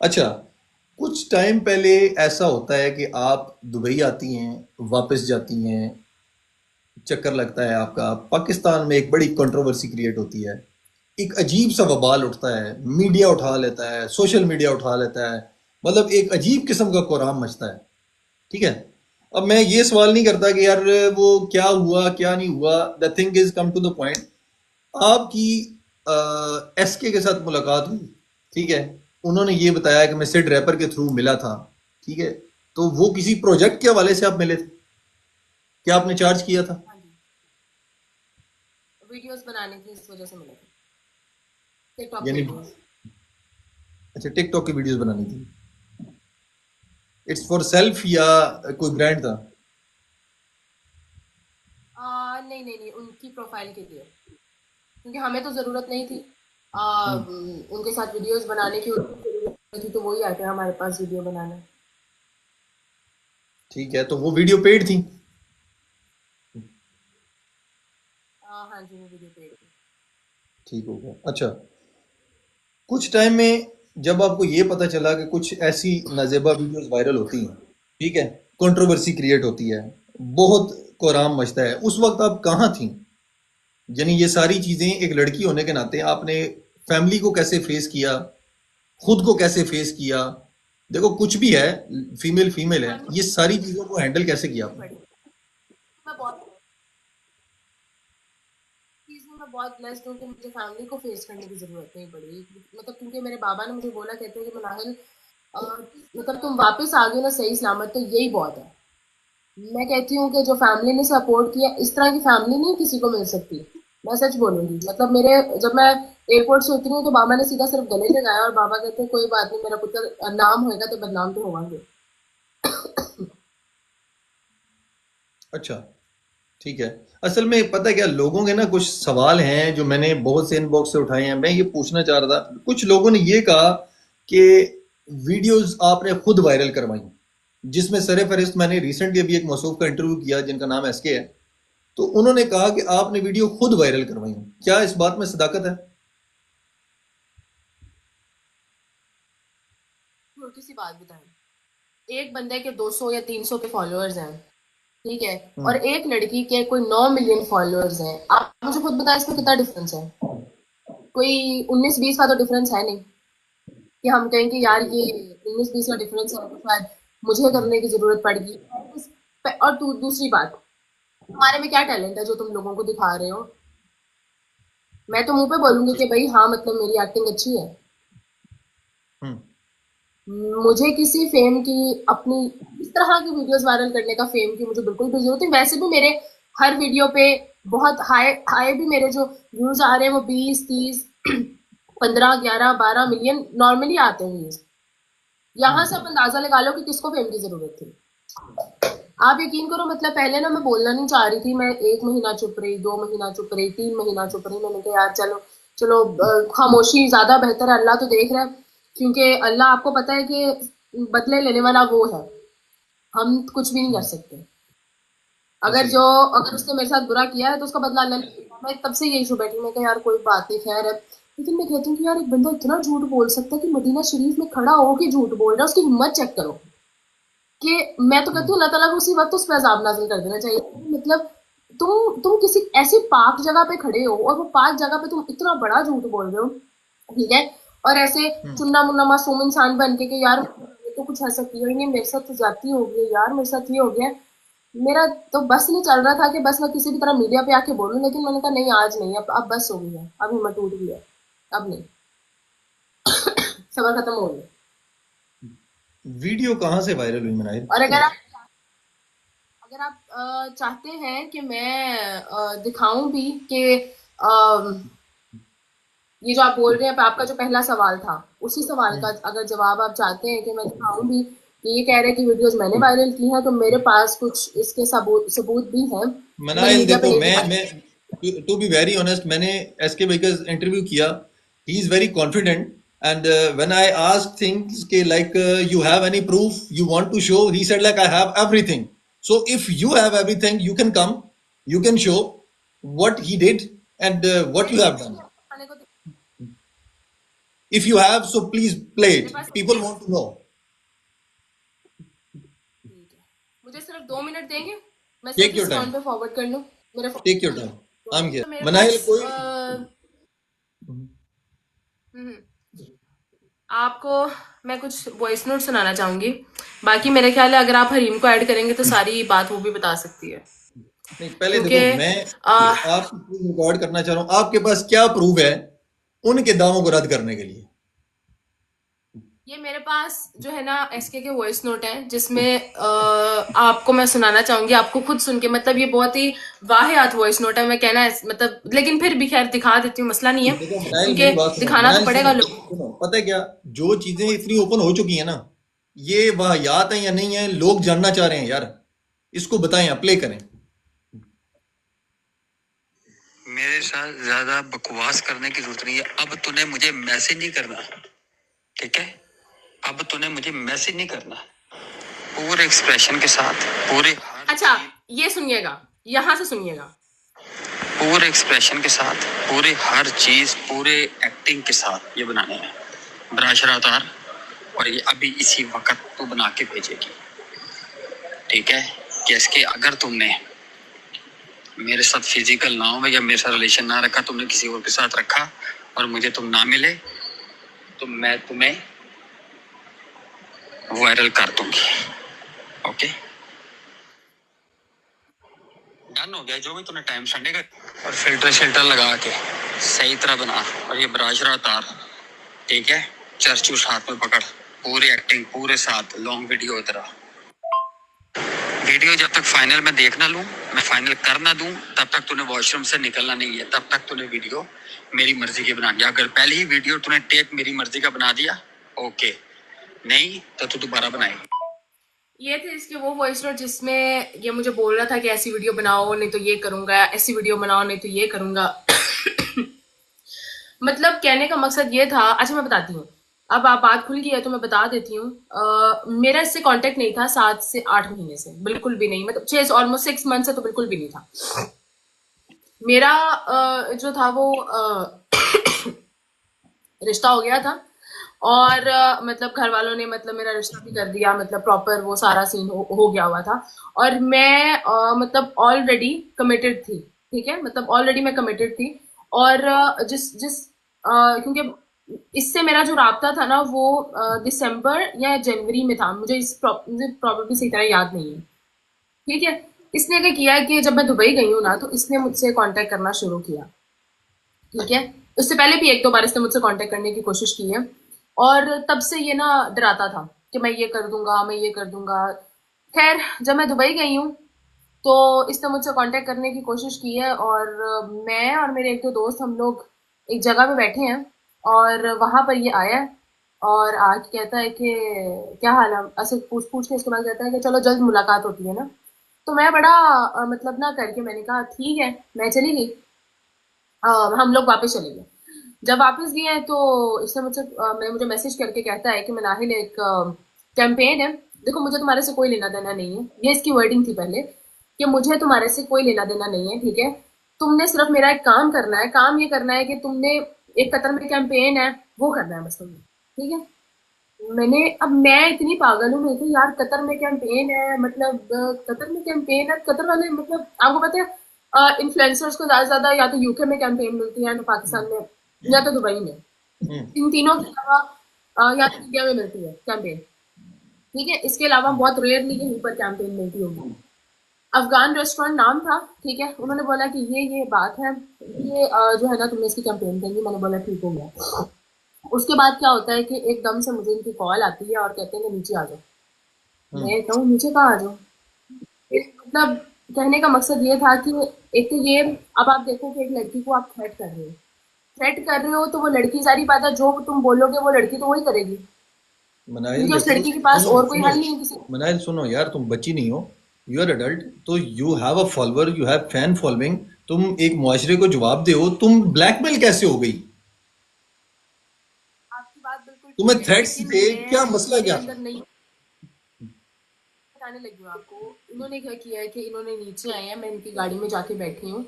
अच्छा, कुछ टाइम पहले ऐसा होता है कि आप दुबई आती हैं, वापस जाती हैं, चक्कर लगता है आपका, पाकिस्तान में एक बड़ी कंट्रोवर्सी क्रिएट होती है, एक अजीब सा वबाल उठता है, मीडिया उठा लेता है, सोशल मीडिया उठा लेता है, मतलब एक अजीब किस्म का कोहराम मचता है। ठीक है। अब मैं ये सवाल नहीं करता कि यार वो क्या हुआ क्या नहीं हुआ, the thing is come to the point. आपकी एसके के साथ मुलाकात हुई, ठीक है, उन्होंने ये बताया कि मैं सिड रैपर के थ्रू मिला था, ठीक है, तो वो किसी प्रोजेक्ट के हवाले से आप मिले थे, क्या आपने चार्ज किया था? हाँ जी, वीडियोस बनाने की इस वजह से मिले थे, टिकटॉक की यानी वीडियोस। अच्छा, टिकटॉक की वीडियोस बनानी थी, इट्स फॉर सेल्फ या कोई ब्रांड था? नहीं नहीं नहीं, उनकी प्रोफाइल के लिए, क्योंकि हमें तो ज़रूरत नहीं थी। हम्म, उनके साथ वीडियोस बनाने की उनको ज़रूरत थी, तो वही आते हैं हमारे पास वीडियो बनाने। ठीक है, तो वो वीडियो पेड थी? हाँ जी, वो वीडियो पेड थी। ठीक हो गया। अच्छा, कुछ टाइम में जब आपको ये पता चला कि कुछ ऐसी नाजेबा वीडियोस वायरल होती हैं, ठीक है, कंट्रोवर्सी क्रिएट होती है, बहुत कोराम मचता है, उस वक्त आप कहाँ थी? यानी ये सारी चीजें एक लड़की होने के नाते आपने फैमिली को कैसे फेस किया, खुद को कैसे फेस किया? देखो कुछ भी है, फीमेल फीमेल है, फैमिली ये सारी चीजों को हैंडल कैसे किया आपने? बड़ी, मैं बहुत चीज़ में मैं बहुत ब्लेस्ड हूँ कि मुझे फैमिली को फेस करने की ज़रूरत नहीं पड़ी। मतलब क्योंकि मेरे बाबा ने मुझे बोला, कहते हैं कि मनाहिल, अ, मतलब तुम वापस आ गई ना सही सलामत, तो यही बहुत है। मैं कहती हूँ कि जो फैमिली ने सपोर्ट किया, इस तरह की फैमिली नहीं किसी को मिल सकती। मैं सच बोलूंगी, मतलब मेरे, जब मैं एयरपोर्ट से उतरी हूँ तो बाबा ने सीधा सिर्फ गले लगाया और बाबा कहते हैं कोई बात नहीं, मेरा पुत्र नाम होएगा तो बदनाम तो होवांगे। अच्छा, ठीक है। असल में पता है क्या, लोगों के ना कुछ सवाल हैं जो मैंने बहुत से इनबॉक्स से उठाए हैं, मैं ये पूछना चाह रहा था। कुछ लोगों ने ये कहा कि वीडियोस आपने खुद वायरल करवाई, जिसमें सरे फहरिस्त मैंने रिसेंटली अभी एक मौसूफ का इंटरव्यू किया जिनका नाम एसके है, तो उन्होंने कहा कि आपने वीडियो खुद वायरल करवाई। क्या इस बात में सदाकत है? छोटी सी बात बताएं, एक बंदे के 200 या 300 के फॉलोअर्स हैं, ठीक है, और हम्म, एक लड़की के कोई 9 मिलियन फॉलोअर्स हैं। आप मुझे खुद बताएं इसमें कितना डिफरेंस है? कोई 19-20 का तो डिफरेंस है नहीं कि हम कहें कि यार ये 19-20 का डिफरेंस है तो शायद मुझे करने की जरूरत पड़ेगी। और दूसरी बात, तुम्हारे में क्या टैलेंट है जो तुम लोगों को दिखा रहे हो? मैं तो मुंह पे बोलूंगी कि भाई हाँ, मतलब मेरी एक्टिंग अच्छी है। हम्म, मुझे किसी फेम की, अपनी इस तरह की वीडियोस वायरल करने का फेम की मुझे बिल्कुल भी जरूरत नहीं। वैसे भी मेरे हर वीडियो पे बहुत हाई हाई भी मेरे जो व्यूज आ रहे हैं वो 20-30 15-11-12 मिलियन नॉर्मली आते हैं व्यूज। यहाँ से आप हम्म। अंदाजा लगा लो कि किसको फेम की जरूरत थी। आप यकीन करो, मतलब पहले ना मैं बोलना नहीं चाह रही थी, मैं 1 महीना चुप रही, 2 महीना चुप रही, 3 महीना चुप रही। मैंने कहा यार चलो चलो, खामोशी ज्यादा बेहतर है, अल्लाह तो देख रहा है। क्योंकि अल्लाह, आपको पता है कि बदले लेने वाला वो है, हम कुछ भी नहीं कर सकते। अगर सही जो है। अगर उसने मेरे साथ बुरा किया है तो उसका बदला अल्लाह लेगा। मैं तब से यही चुप बैठी, मैं कहा यार कोई बात नहीं, खैर है। लेकिन मैं कहती हूँ कि यार एक बंदा इतना झूठ बोल सकता है कि मदीना शरीफ में खड़ा होके झूठ बोल रहा है, उसकी हिम्मत चेक करो। कि मैं तो कहती हूँ अल्लाह ताला को उसी वक्त उस पर अजाब नाजिल कर देना चाहिए। मतलब तुम किसी ऐसी पाक जगह पे खड़े हो और वो पाक जगह पे तुम इतना बड़ा झूठ बोल रहे हो, ठीक है, और ऐसे हम्म, चुन्ना मुन्ना मासूम इंसान बन के कि यार ये तो कुछ ऐसा किया ही नहीं, मेरे साथ तो जाती हो गई यार, मेरे साथ ये हो गया। मेरा तो बस नहीं चल रहा था कि बस मैं किसी भी तरह मीडिया पे आके बोलूं, लेकिन मैंने कहा नहीं, आज नहीं, अब बस हो गई है, अब हिम्मत टूट गई है, अब नहीं, सबर खत्म हो गया। वीडियो कहाँ से वायरल हुई मनाहिर? और अगर आप चाहते हैं कि मैं दिखाऊं भी कि ये जो आप बोल रहे हैं, आपका जो पहला सवाल था, उसी सवाल का अगर जवाब आप चाहते हैं कि मैं दिखाऊं भी कि ये कह रहे हैं कि वीडियोस मैंने वायरल की हैं, तो मेरे पास कुछ इसके सबूत भी हैं। मैं मनाइल मीडिया पे देखो, नहीं मैं दिखा मैं सकती। टू बी वेरी ऑनेस्ट, मैंने एसके भाई का इंटरव्यू किया, he is very confident, and when I asked things के like you have any proof you want to show, he said like I have everything, so if you have everything you can come, you can show what he did and what मैंने you have कुछ done. नहीं आपको दिखाने को, If you have, so please play मेरे it. Pass People want to know. ठीक है, मुझे सिर्फ 2 मिनट देंगे, मैं सिर्फ Take इस your फोन time. पे फॉरवर्ड कर लूँ मेरे phone. Take your time. I'm here. तो मेरे Manahil, पास कोई हम्म, आपको मैं कुछ वॉइस नोट सुनाना चाहूंगी। बाकी मेरे ख्याल है अगर आप हरीम को ऐड करेंगे तो सारी बात वो भी बता सकती है, नहीं, पहले क्योंकि देखो, मैं आपकी प्रूफ रिकॉर्ड करना चाह रहा हूँ। आपके पास क्या प्रूफ है उनके दावों को रद्द करने के लिए? ये मेरे पास जो है ना एसके के वॉइस नोट है, जिसमें आपको मैं सुनाना चाहूंगी, आपको खुद सुन के मतलब ये बहुत ही वाहियात वॉइस नोट है, मैं कहना है मतलब, लेकिन फिर भी खैर दिखा देती हूँ, मसला नहीं है, देखो मनाइल, क्योंकि मेरी बात सुनो, दिखाना तो मनाइल पड़ेगा सुनो। लोगों को। सुनो, पता है क्या, जो चीजें इतनी ओपन हो चुकी है ना, ये वाहियात है या नहीं है, लोग जानना चाह रहे हैं यार। इसको बताएं, प्ले करें। मेरे साथ ज्यादा बकवास करने की जरूरत नहीं है। अब तूने मुझे मैसेज नहीं करना, ठीक है? अब तूने मुझे मैसेज नहीं करना, पूरे एक्सप्रेशन के साथ, पूरे अच्छा, ये सुनिएगा, यहाँ से सुनिएगा। पूरे एक्सप्रेशन के साथ, पूरे हर चीज, पूरे एक्टिंग के साथ ये बनाने हैं ब्राशरा उतार, और ये अभी इसी वक्त तू बना के भेजेगी, ठीक है? कि इसके अगर तुमने मेरे साथ फिजिकल ना हो या मेरे साथ रिलेशन ना रखा, तुमने किसी और के साथ रखा और मुझे तुम ना मिले, तो मैं तुम्हें वायरल कर दूंगी। ओके, डन हो गया? जो भी तूने टाइम संडे का, और फिल्टर शिल्टर लगा के सही तरह बना, और ये ब्राशरा उतार, ठीक है? चर्च उस हाथ में पकड़, पूरी एक्टिंग पूरे साथ, लॉन्ग वीडियो तेरा। वीडियो जब तक फाइनल मैं देख ना लूं, मैं फाइनल कर ना दूं, तब तक तूने वॉशरूम से निकलना नहीं है। तब तक तूने वीडियो मेरी मर्जी की बना दिया। अगर पहले ही वीडियो तूने टेक मेरी मर्जी का बना दिया, ओके, नहीं तो तू दोबारा बनाएगी। ये थे इसके वो वॉइस नोट जिसमें ये मुझे बोल रहा था कि ऐसी वीडियो बनाओ नहीं तो ये करूंगा, ऐसी वीडियो बनाओ नहीं तो ये करूंगा। मतलब कहने का मकसद ये था। अच्छा मैं बताती हूँ, अब आप बात खुल गई है तो मैं बता देती हूँ। मेरा इससे कांटेक्ट नहीं था 7 से 8 महीने से, बिल्कुल भी नहीं, मतलब 6 ऑलमोस्ट 6 मंथ से तो बिल्कुल भी नहीं था। मेरा जो था वो रिश्ता हो गया था, और मतलब घर वालों ने मतलब मेरा रिश्ता भी कर दिया, मतलब प्रॉपर वो सारा सीन हो गया हुआ था, और मैं मतलब ऑलरेडी कमिटेड थी, ठीक है? मतलब ऑलरेडी मैं कमिटेड थी, और जिस जिस क्योंकि इससे मेरा जो राब्ता था ना वो दिसंबर या जनवरी में था, मुझे प्रॉब्लम सही तरह याद नहीं है, ठीक है? इसने क्या किया कि जब मैं दुबई गई हूँ ना, तो इसने मुझसे कांटेक्ट करना शुरू किया, ठीक है? उससे पहले भी 1-2 बार इसने मुझसे कांटेक्ट करने की कोशिश की है, और तब से ये ना डराता था कि मैं ये कर दूंगा, मैं ये कर दूंगा। खैर जब मैं दुबई गई हूँ तो इसने मुझसे कांटेक्ट करने की कोशिश की है, और मैं और मेरे 1-2 दोस्त हम लोग एक जगह पे बैठे हैं, और वहां पर ये आया है, और आज कहता है कि क्या हाल है, ऐसे पूछ पूछ के इसके बाद कहता है कि चलो जल्द मुलाकात होती है ना। तो मैं बड़ा मतलब ना करके मैंने कहा ठीक है, मैं चली गई। हम लोग वापस चले गए। जब वापस गए हैं तो इसने मुझे मैसेज करके कहता है कि मनाहिल एक कैंपेन है, देखो मुझे तुम्हारे से कोई लेना देना नहीं है, ये इसकी वर्डिंग थी पहले, कि मुझे तुम्हारे से कोई लेना देना नहीं है, ठीक है? तुमने सिर्फ मेरा एक काम करना है, काम ये करना है कि तुमने एक कतर में कैंपेन है वो करना है बस तुमने, ठीक है? अब मैं इतनी पागल हूँ, मैं यार कतर में कैंपेन है, मतलब कतर में कैंपेन है, कतर वाले मतलब आपको पता है इन्फ्लुएंसर्स को ज्यादा से ज्यादा या तो यूके में कैंपेन मिलती है, या तो पाकिस्तान में, या तो दुबई में, इन तीनों के अलावा या तो इंडिया में मिलती है कैंपेन, ठीक है? इसके अलावा बहुत रेयरली कहीं पर कैंपेन मिलती होगी। अफगान रेस्टोरेंट नाम था, ठीक है? उन्होंने बोला कि ये बात है, ये जो है ना तुमने इसकी कैंपेन करेंगी, मैंने बोला ठीक हो गया। उसके बाद क्या होता है कि एकदम से मुझे इनकी कॉल आती है और कहते हैं कि नीचे आ जाओ। मैं कहूँ नीचे कहाँ आ जाऊँ? मतलब कहने का मकसद ये था कि एक तो ये, अब आप देखो कि एक लड़की को आप थ्रेट कर रहे हो तो वो लड़की, सारी बात है, जो तुम बोलोगे वो लड़की तो वही करेगी, मनाइल क्योंकि उस देखो, लड़की के पास सुनो और कोई सुनो, हल नहीं है किसी। मनाइल सुनो यार, तुम बच्ची नहीं हो, यू आर एडल्ट, तो you have a follower, you have fan following. तुम एक मुआशरे को जवाब दे हो, तुम ब्लैकमेल कैसे हो गई? आपकी बात बिल्कुल ठीक तुम्हें है, थ्रेट्स लेकिन थे, क्या मैं मसला मेरे क्या था? अंदर नहीं बताने लगी हूँ आपको। इन्होंने क्या किया है कि इन्होंने नीचे आए हैं, मैं इनकी गाड़ी में जाके बैठी हूँ,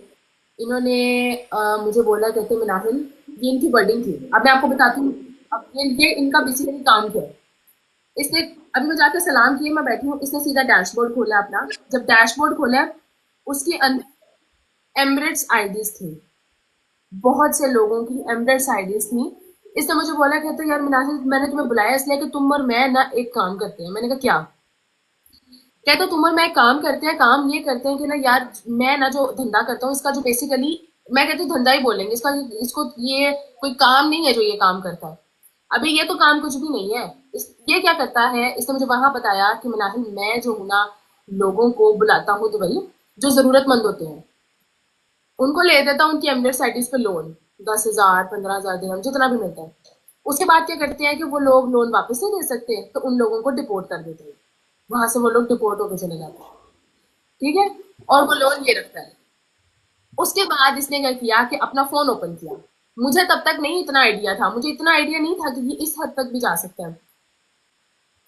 इन्होंने मुझे बोला कहते मिनाहिल, ये इनकी वर्डिंग थी, अब मैं आपको बताती हूँ अब ये इनका बेसिकली काम क्या है। इसने अभी मैं जाके सलाम किए, मैं बैठी हूँ, इसने सीधा डैशबोर्ड खोला अपना। जब डैशबोर्ड खोला, उसके अंदर एमरेट्स आईडीज थी, बहुत से लोगों की एमरेट्स आईडीज थी। इसने मुझे बोला, कहते यार मिनाहिल, मैंने तुम्हें बुलाया इसलिए कि तुम और मैं ना एक काम करते हैं। मैंने कहा क्या? कहते तुम और मैं काम करते हैं, काम ये करते हैं कि ना यार, मैं ना जो धंधा करता हूँ इसका जो बेसिकली, मैं कहती हूँ धंधा ही बोलेंगे इसका, इसको ये कोई काम नहीं है जो ये काम करता है। अभी ये तो काम कुछ भी नहीं है। ये क्या करता है, इसने मुझे वहां बताया कि मिनाहिल, मैं जो हूँ ना, लोगों को बुलाता हूँ दुबई, जो जरूरतमंद होते हैं उनको ले देता हूँ उनकी एमरेट साइटिस पे लोन, 10,000 15,000 दिरहम जितना भी मिलता है। उसके बाद क्या करते हैं कि वो लोग लोन वापस नहीं दे सकते, तो उन लोगों को डिपोर्ट कर देते हैं, वहां से वो लोग डिपोर्ट होकर चले जाते हैं, ठीक है। और वो लोन ये रखता है। उसके बाद इसने क्या किया कि अपना फोन ओपन किया। मुझे तब तक नहीं इतना आइडिया था, मुझे इतना आइडिया नहीं था कि ये इस हद तक भी जा सकता है।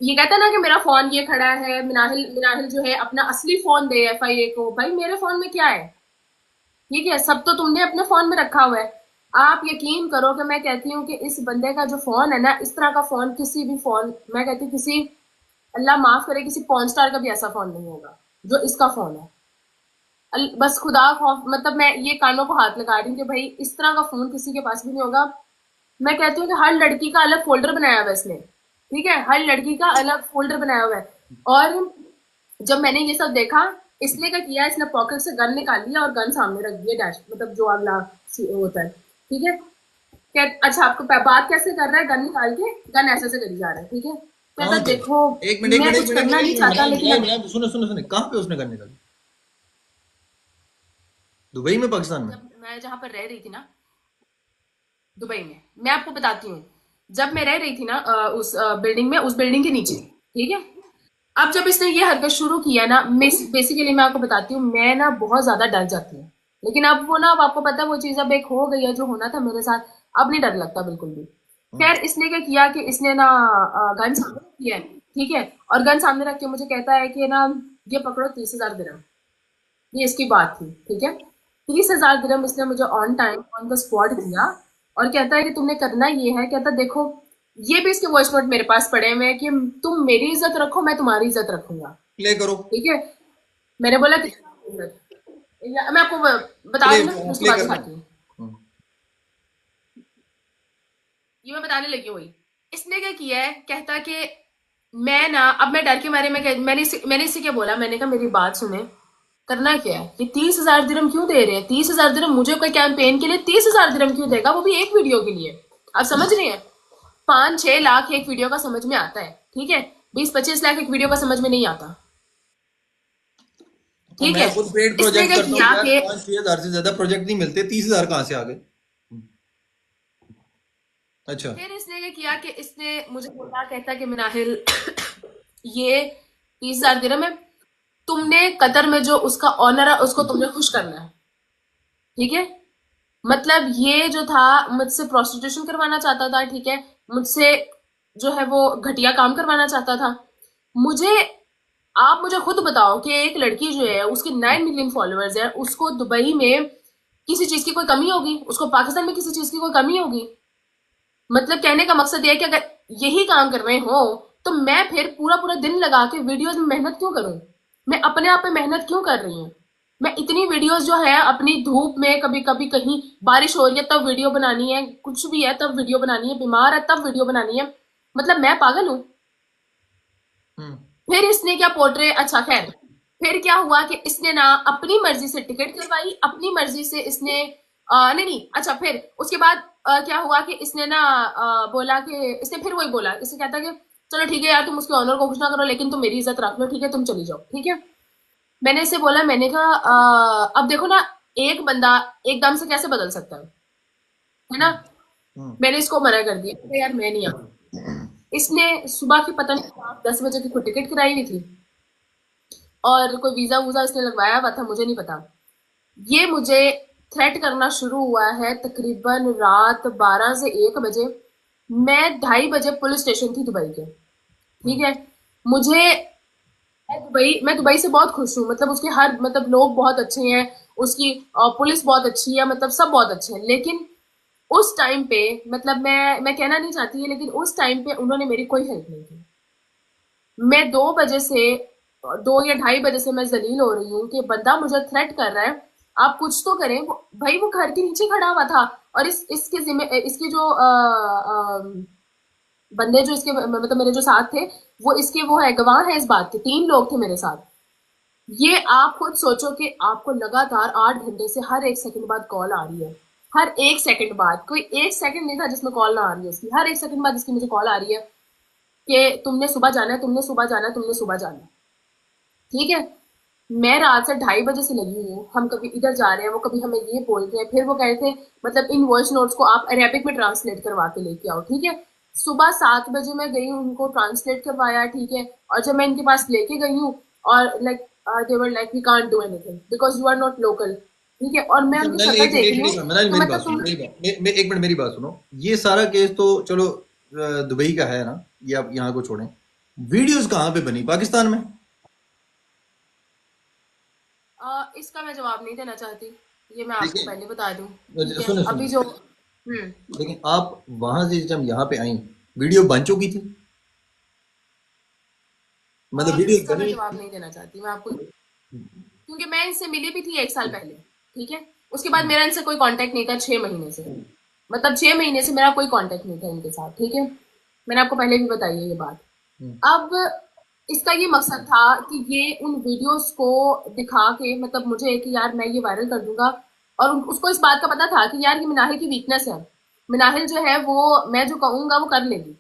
ये कहता ना कि मेरा फोन ये खड़ा है, मिनाहिल मिनाहिल जो है अपना असली फोन दे FIA को। भाई मेरे फोन में क्या है, ठीक है, सब तो तुमने अपने फोन में रखा हुआ है। आप यकीन करो कि मैं कहती हूँ कि इस बंदे का जो फोन है ना, इस तरह का फोन किसी भी फोन, मैं कहती हूँ किसी, अल्लाह माफ करे, किसी पॉर्न स्टार का भी ऐसा फोन नहीं होगा जो इसका फोन है। बस खुदा खौफ, मतलब मैं ये कानों को हाथ लगा रही हूँ कि भाई इस तरह का फोन किसी के पास भी नहीं होगा। मैं कहती हूँ कि हर लड़की का अलग फोल्डर बनाया हुआ है इसने, ठीक है, हर लड़की का अलग फोल्डर बनाया हुआ है। और जब मैंने ये सब देखा, इसने क्या किया, इसने पॉकेट से गन निकाल लिया और गन सामने रख दिया, डैश मतलब जो अगला होता है, ठीक है। अच्छा आपको बात कैसे कर रहा है, गन निकाल के गन ऐसे से करी जा रहा है, ठीक है। कहता देखो एक मिनट मैं कुछ करना नहीं चाहता, लेकिन सुनो सुनो सुनो, कहाँ पे उसने करने निकाली? दुबई में, पाकिस्तान में? जब मैं जहाँ पर रह रही थी ना, दुबई में, मैं आपको बताती हूँ, जब मैं रह रही थी ना उस बिल्डिंग में, उस बिल्डिंग के नीचे, ठीक है। अब जब इसने ये हरकत शुरू किया ना, बेसिकली मैं आपको बताती हूँ, मैं ना बहुत ज्यादा डर जाती हूँ। लेकिन अब वो ना, अब आपको पता है वो चीज अब एक हो गई है जो होना था मेरे साथ, अब नहीं डर लगता बिल्कुल भी। खैर इसने क्या किया कि इसने ना गन सामने रखी है, ठीक है, और गन सामने रख के मुझे कहता है कि ना, ये पकड़ो 30,000 दिरहम। ये इसकी बात थी, ठीक है। 30,000 दिरहम इसने मुझे on time on the spot दिया। और कहता है कि तुमने करना ये है, कहता देखो, ये भी इसके वॉइस नोट मेरे पास पड़े हुए हैं कि तुम मेरी इज्जत रखो, मैं तुम्हारी इज्जत रखूंगा, प्ले करो। ठीक है। मैंने बोला कि मैं आपको बता दूं ना, उसके प्ले बाद करना। दिखाती हूँ। ये मैं बताने लगी वही। इसने क्या किया है, कहता कि मैं ना, अब मैं डर के मारे, मैंने इससे क्या बोला, मैंने कहा मेरी बात सुने, करना क्या है, ये 30,000 दिरहम क्यों दे रहे हैं, 30,000 दिरहम मुझे कोई कैंपेन के लिए 30,000 दिरहम क्यों देगा, वो भी एक वीडियो के लिए। आप समझ रहे हैं, 5-6 लाख एक वीडियो का समझ में आता है, ठीक है, 20-25 लाख एक वीडियो का समझ में नहीं आता, ठीक है। मैं खुद पेड इसने प्रोजेक्ट क्या करता हूँ किया यार, कि 5-6 हज़ार से ज्यादा प्रोजेक्ट नहीं मिलते, 30,000 कहाँ से आ गए? अच्छा। फिर इसने क्या किया कि इसने मुझे बोला, कहता कि मिनाहिल, ये 30,000 दिरहम है, तुमने कतर में जो उसका ऑनर है उसको तुमने खुश करना है, ठीक है। मतलब ये जो था, मुझसे प्रोस्टिट्यूशन करवाना चाहता था, ठीक है, मुझसे जो है वो घटिया काम करवाना चाहता था। मुझे, आप मुझे खुद बताओ कि एक लड़की जो है उसके 9 मिलियन फॉलोअर्स है, उसको दुबई में किसी चीज की कोई कमी होगी, उसको पाकिस्तान में किसी चीज की कोई कमी होगी। मतलब कहने का मकसद ये है कि अगर यही काम कर रहे हो, तो मैं फिर पूरा पूरा दिन लगा के वीडियोस में मेहनत क्यों करूं, मैं अपने आप पे मेहनत क्यों कर रही हूँ। मैं इतनी वीडियोस जो है अपनी धूप में, कभी कभी कहीं बारिश हो रही है तब वीडियो बनानी है, कुछ भी है तब वीडियो बनानी है, बीमार है तब वीडियो बनानी है, मतलब मैं पागल हूँ। फिर इसने क्या पोर्ट्रे, अच्छा खैर, फिर क्या हुआ कि इसने ना अपनी मर्जी से टिकट करवाई, अपनी मर्जी से इसने नहीं नहीं, अच्छा फिर उसके बाद क्या हुआ कि इसने ना बोला कि, इसने फिर वही बोला, इसने कहता कि चलो ठीक है यार, तुम उसके ऑनर को कुछ ना करो, लेकिन तुम मेरी इज्जत रख लो, ठीक है, तुम चली जाओ, ठीक है। मैंने इसे बोला, मैंने कहा अब देखो ना, एक बंदा एकदम से कैसे बदल सकता है ना। मैंने इसको मना कर दिया, अरे यार मैं नहीं आऊँ। इसने सुबह की पता नहीं 10 बजे की कोई टिकट कराई हुई थी, और कोई वीजा वूजा इसने लगवाया हुआ था, मुझे नहीं पता। ये मुझे थ्रेट करना शुरू हुआ है तकरीबन रात 12 से 1 बजे। मैं 2:30 बजे पुलिस स्टेशन थी दुबई के, ठीक है। मुझे, मैं दुबई से बहुत खुश हूँ, मतलब उसके हर, मतलब लोग बहुत अच्छे हैं, उसकी पुलिस बहुत अच्छी है, मतलब सब बहुत अच्छे हैं, लेकिन उस टाइम पे मतलब मैं कहना नहीं चाहती है, लेकिन उस टाइम पे उन्होंने मेरी कोई हेल्प नहीं की। मैं 2 बजे से 2 या ढाई बजे से मैं जलील हो रही हूँ कि बंदा मुझे थ्रेट कर रहा है, आप कुछ तो करें। भाई वो घर के नीचे खड़ा हुआ था, और इसके जिम्मे इसके जो बंदे जो इसके मतलब मेरे जो साथ थे, वो इसके वो है गवाह है इस बात के, 3 लोग थे मेरे साथ। ये आप खुद सोचो कि आपको लगातार 8 घंटे से हर एक सेकंड बाद कॉल आ रही है, हर एक सेकंड बाद, कोई एक सेकंड नहीं था जिसमें कॉल ना आ रही है उसकी, हर एक सेकंड बाद इसकी मुझे कॉल आ रही है कि तुमने सुबह जाना है, तुमने सुबह जाना है, तुमने सुबह जाना है। ठीक है, मैं रात से 2:30 बजे से लगी हुई हूँ, हम कभी इधर जा रहे हैं, वो कभी हमें ये बोल रहे हैं, फिर वो कह रहे थे मतलब इन वॉइस नोट्स को आप अरेबिक में ट्रांसलेट करवा के लेके आओ। ठीक है, सुबह 7 बजे मैं गई हूँ, उनको ट्रांसलेट करवाया। ठीक है, और जब मैं इनके पास लेके गई हूँ, और like they were like we can't do anything because you are not local. ठीक है, और मैं अच्छा, उनकी मनाली शक्ल एक देख एक रही हूँ मिनट, मनाली तो मेरी बात मतलब सुनो, तुम। एक मिनट मेरी बात सुनो। ये सारा केस तो चलो दुबई का है ना, ये आप यहाँ को छोड़ें। वीडियोस कहाँ पे बनी, पाकिस्तान में? इसका मैं जवाब नहीं देना चाहती, ये मैं आपको देखिए, पहले बता दूं। ठीक है, सुनो अभी सुनो, जो लेकिन आप वहां से जब यहाँ पे आई, वीडियो बन चुकी थी, मतलब वीडियो इसका मैं बनी? जवाब नहीं देना चाहती मैं आपको, क्योंकि मैं इनसे मिली भी थी 1 साल पहले। ठीक है, उसके बाद मेरा इनसे कोई कांटेक्ट नहीं था 6 महीने से, मतलब 6 महीने से मेरा कोई कांटेक्ट नहीं था इनके साथ। ठीक है, मैंने आपको पहले भी बताई है ये बात। अब इसका ये मकसद था कि ये उन वीडियोस को दिखा के मतलब मुझे कि यार मैं ये वायरल कर दूंगा, और उसको इस बात का पता था कि यार ये मिनाहिल की वीकनेस है, मिनाहिल जो है वो मैं जो कहूंगा वो कर लेगी।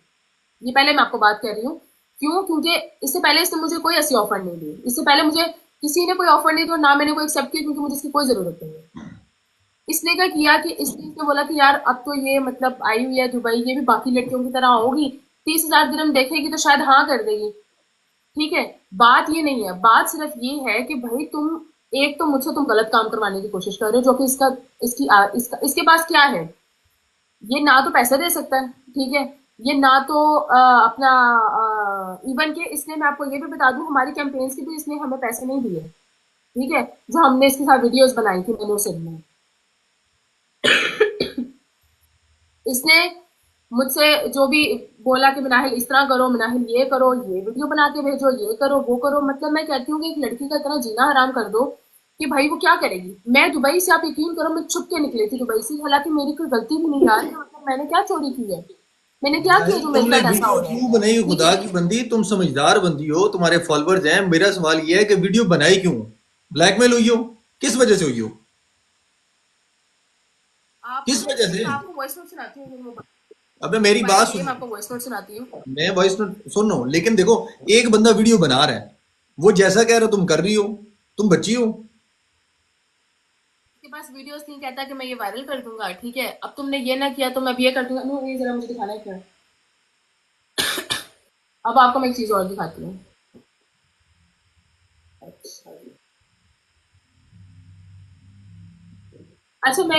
ये पहले मैं आपको बात कर रही हूँ। क्यों? क्योंकि इससे पहले इसने मुझे कोई ऐसी ऑफर नहीं दी, इससे पहले मुझे किसी ने कोई ऑफर नहीं दी और ना मैंने कोई एक्सेप्ट किया, क्योंकि मुझे इसकी कोई जरूरत नहीं है। इसने क्या किया कि इसने बोला कि यार अब तो ये मतलब आई हुई है दुबई, ये भी बाकी लड़कियों की तरह होगी, 30,000 दिरहम देखेगी तो शायद हाँ कर देगी। ठीक है, बात ये नहीं है, बात सिर्फ ये है कि भाई तुम एक तो मुझसे तुम गलत काम करवाने की कोशिश कर रहे हो, जो कि इसके पास क्या है, ये ना तो पैसे दे सकता है। ठीक है, ये ना तो अपना इवन के इसने, मैं आपको ये भी बता दूं, हमारी कैंपेन्स की भी इसने हमें पैसे नहीं दिए। ठीक है, जो हमने इसके साथ वीडियोस बनाई थी मैंने उसे में, इसने मुझसे जो भी बोला कि मिनाहिल इस तरह करो, मिनाहिल ये करो, ये वीडियो बना के भेजो, ये करो वो करो। मतलब मैं कहती हूँ कि एक लड़की का इतना जीना हराम कर दो कि भाई वो क्या करेगी। मैं दुबई से, आप यकीन करो, मैं छुप के निकली थी दुबई से, हालांकि मेरी कोई गलती भी नहीं यार, मतलब मैंने क्या चोरी की है, मैंने क्या किया जाहिर, जो मेरे तुमने साथ ऐसा हो वीडियो रहा है। क्यों बनाई? ठीक खुदा है, की बंदी, तुम समझदार बंदी हो, तुम्हारे फॉलोअर्स हैं। मेरा सवाल ये है कि वीडियो बनाई क्यों? ब्लैकमेल हुई हो? किस वजह से हुई हो? किस आपको वजह से? मैं आपको वॉइस नोट सुनाती हूँ, अबे मेरी मोबाइल बात चाहिए मैं सुनो, आपको वॉइस नोट सुनाती हूँ। मैं वॉइस नोट सुन रहा हूँ, लेकिन देखो, एक बंदा वीडियो बना रहा है, वो जैसा कह रहा हो तुम कर रही हो, तुम बच्ची हो। के पास वीडियोस नहीं, कहता कि मैं ये वायरल कर दूंगा। ठीक है, अब तुमने ये ना किया तो मैं अब ये कर दूंगा। नो, ये जरा मुझे दिखाना है क्या। अब आपको मैं एक चीज और दिखाती हूँ। अच्छा अच्छा, मैं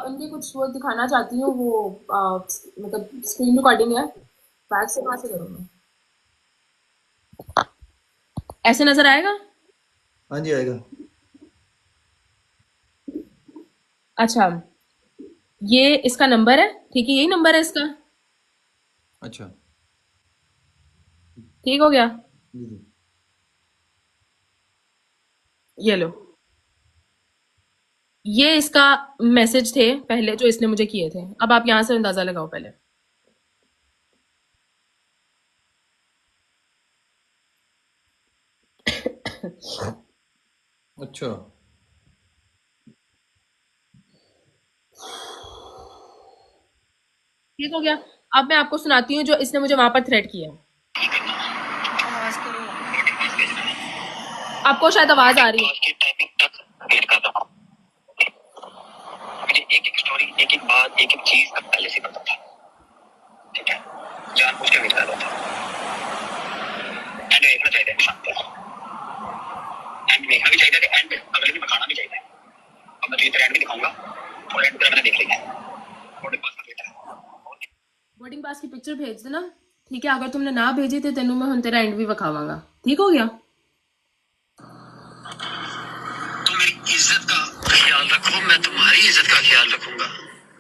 इनके कुछ वो दिखाना चाहती हूँ, वो मतलब स्क्रीन रिकॉर्डिंग है, बैक से वहां से करूँगा, ऐसे नजर आएगा। हाँ जी, आएगा। अच्छा, ये इसका नंबर है। ठीक है, यही नंबर है इसका। अच्छा। ठीक हो गया, जी जी। ये लो, ये इसका मैसेज थे पहले जो इसने मुझे किए थे। अब आप यहाँ से अंदाजा लगाओ पहले। अच्छा। ठीक हो गया। अब मैं आपको सुनाती हूँ जो इसने मुझे वहां पर थ्रेट किया। आपको शायद आवाज आ रही है। मुझे एक एक स्टोरी, एक एक बात, एक एक चीज का पहले से पता था। ठीक है, जानबूझ के वेट कर रहा था। एंड देखना चाहिए इंसान को, एंड देखना भी चाहिए, एंड अगले दिन दिखाना भी चाहिए। अब मैं तुझे एंड भी दिखाऊंगा, थोड़ा एंड मैंने देख लिया है, बोर्डिंग पास कर लेता है। बोर्डिंग पास की पिक्चर भेज देना। ठीक है, अगर तुमने ना भेजी तो तेनू मैं हुन तेरा एंड भी विखावांगा। ठीक हो गया। तुम मेरी इज्जत का ख्याल रखो, मैं तुम्हारी इज्जत का ख्याल रखूंगा।